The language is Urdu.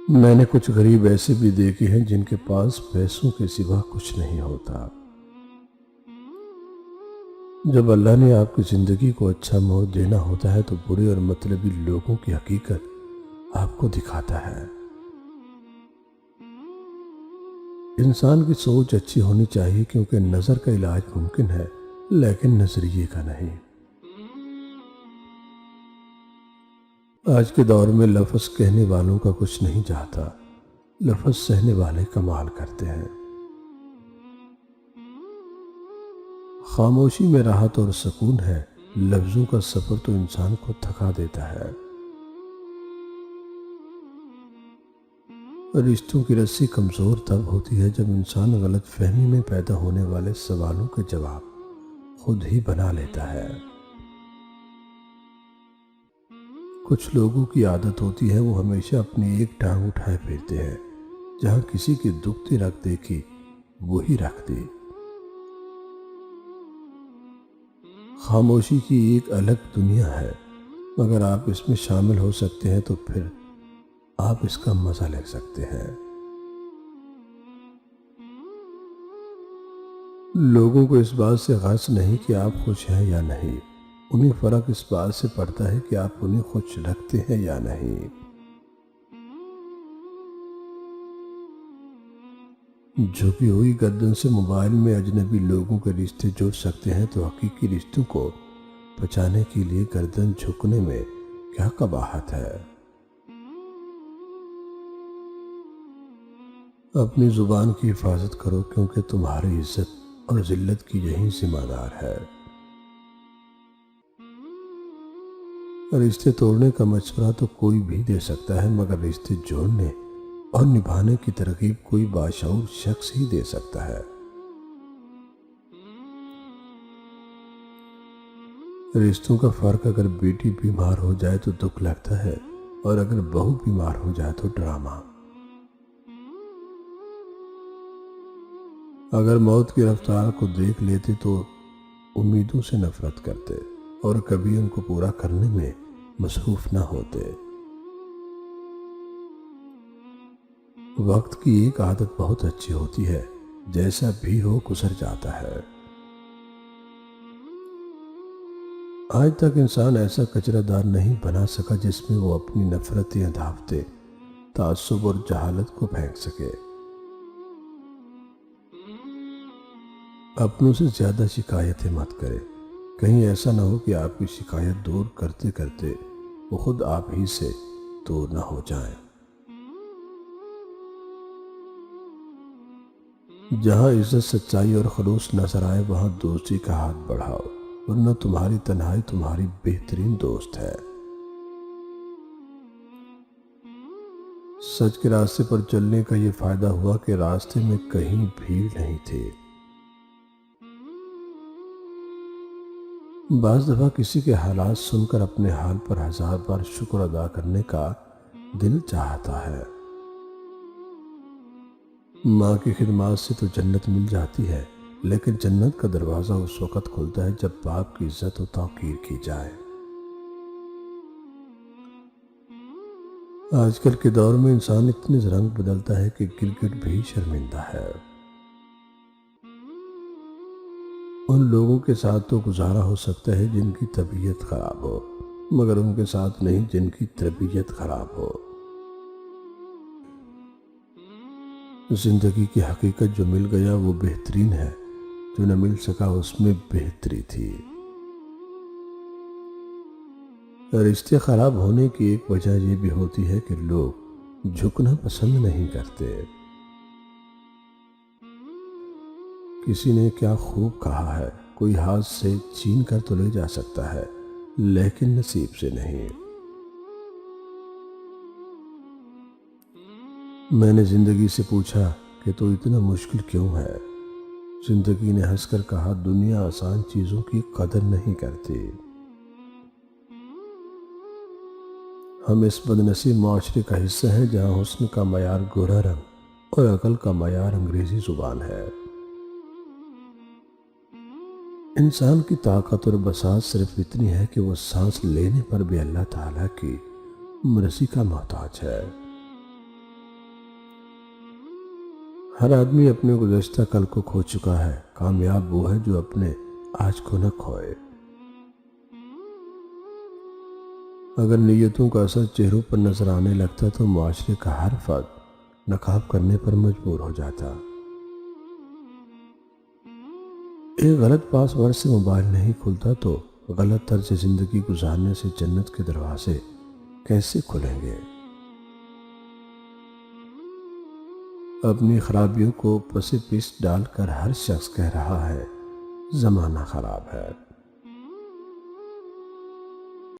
میں نے کچھ غریب ایسے بھی دیکھے ہیں جن کے پاس پیسوں کے سوا کچھ نہیں ہوتا۔ جب اللہ نے آپ کی زندگی کو اچھا موڑ دینا ہوتا ہے تو برے اور مطلبی لوگوں کی حقیقت آپ کو دکھاتا ہے۔ انسان کی سوچ اچھی ہونی چاہیے کیونکہ نظر کا علاج ممکن ہے لیکن نظریے کا نہیں۔ آج کے دور میں لفظ کہنے والوں کا کچھ نہیں جاتا، لفظ سہنے والے کمال کرتے ہیں۔ خاموشی میں راحت اور سکون ہے، لفظوں کا سفر تو انسان کو تھکا دیتا ہے۔ رشتوں کی رسی کمزور تب ہوتی ہے جب انسان غلط فہمی میں پیدا ہونے والے سوالوں کے جواب خود ہی بنا لیتا ہے۔ کچھ لوگوں کی عادت ہوتی ہے وہ ہمیشہ اپنی ایک ٹانگ اٹھائے پھرتے ہیں، جہاں کسی کی دکھتی رکھ دیکھی وہی رکھ دی۔ خاموشی کی ایک الگ دنیا ہے، اگر آپ اس میں شامل ہو سکتے ہیں تو پھر آپ اس کا مزہ لے سکتے ہیں۔ لوگوں کو اس بات سے غرض نہیں کہ آپ خوش ہیں یا نہیں، انہیں فرق اس بات سے پڑتا ہے کہ آپ انہیں خوش رکھتے ہیں یا نہیں۔ جھکی ہوئی گردن سے موبائل میں اجنبی لوگوں کے رشتے جڑ سکتے ہیں تو حقیقی رشتوں کو بچانے کے لیے گردن جھکنے میں کیا قباحت ہے؟ اپنی زبان کی حفاظت کرو کیونکہ تمہاری عزت اور ذلت کی یہی ذمہ دار ہے۔ رشتے توڑنے کا مشورہ تو کوئی بھی دے سکتا ہے مگر رشتے جوڑنے اور نبھانے کی ترغیب کوئی باشعور شخص ہی دے سکتا ہے۔ رشتوں کا فرق، اگر بیٹی بیمار ہو جائے تو دکھ لگتا ہے اور اگر بہو بیمار ہو جائے تو ڈرامہ۔ اگر موت کی رفتار کو دیکھ لیتے تو امیدوں سے نفرت کرتے اور کبھی ان کو پورا کرنے میں مصروف نہ ہوتے۔ وقت کی ایک عادت بہت اچھی ہوتی ہے، جیسا بھی ہو گزر جاتا ہے۔ آج تک انسان ایسا کچرا دار نہیں بنا سکا جس میں وہ اپنی نفرتیں، عداوتیں، تعصب اور جہالت کو پھینک سکے۔ اپنوں سے زیادہ شکایتیں مت کرے، کہیں ایسا نہ ہو کہ آپ کی شکایت دور کرتے کرتے وہ خود آپ ہی سے دور نہ ہو جائیں۔ جہاں عزت، سچائی اور خلوص نظر آئے وہاں دوستی کا ہاتھ بڑھاؤ، ورنہ تمہاری تنہائی تمہاری بہترین دوست ہے۔ سچ کے راستے پر چلنے کا یہ فائدہ ہوا کہ راستے میں کہیں بھیڑ نہیں تھی۔ بعض دفعہ کسی کے حالات سن کر اپنے حال پر 1000 بار شکر ادا کرنے کا دل چاہتا ہے۔ ماں کی خدمات سے تو جنت مل جاتی ہے، لیکن جنت کا دروازہ اس وقت کھلتا ہے جب باپ کی عزت و توقیر کی جائے۔ آج کل کے دور میں انسان اتنے رنگ بدلتا ہے کہ گرگٹ بھی شرمندہ ہے۔ ان لوگوں کے ساتھ تو گزارا ہو سکتا ہے جن کی طبیعت خراب ہو، مگر ان کے ساتھ نہیں جن کی تربیت خراب ہو۔ زندگی کی حقیقت جو مل گیا وہ بہترین ہے، جو نہ مل سکا اس میں بہتری تھی۔ رشتے خراب ہونے کی ایک وجہ یہ بھی ہوتی ہے کہ لوگ جھکنا پسند نہیں کرتے۔ کسی نے کیا خوب کہا ہے، کوئی ہاتھ سے چھین کر تو لے جا سکتا ہے لیکن نصیب سے نہیں۔ میں نے زندگی سے پوچھا کہ تو اتنا مشکل کیوں ہے؟ زندگی نے ہنس کر کہا، دنیا آسان چیزوں کی قدر نہیں کرتی۔ ہم اس بدنصیب معاشرے کا حصہ ہیں جہاں حسن کا معیار گورا رنگ اور عقل کا معیار انگریزی زبان ہے۔ انسان کی طاقت اور بساط صرف اتنی ہے کہ وہ سانس لینے پر بھی اللہ تعالیٰ کی مرضی کا محتاج ہے۔ ہر آدمی اپنے گزشتہ کل کو کھو چکا ہے، کامیاب وہ ہے جو اپنے آج کو نہ کھوئے۔ اگر نیتوں کا اثر چہروں پر نظر آنے لگتا تو معاشرے کا ہر فرد نقاب کرنے پر مجبور ہو جاتا۔ ایک غلط پاس ورڈ سے موبائل نہیں کھلتا تو غلط طرز زندگی گزارنے سے جنت کے دروازے کیسے کھلیں گے؟ اپنی خرابیوں کو پس پیش ڈال کر ہر شخص کہہ رہا ہے زمانہ خراب ہے۔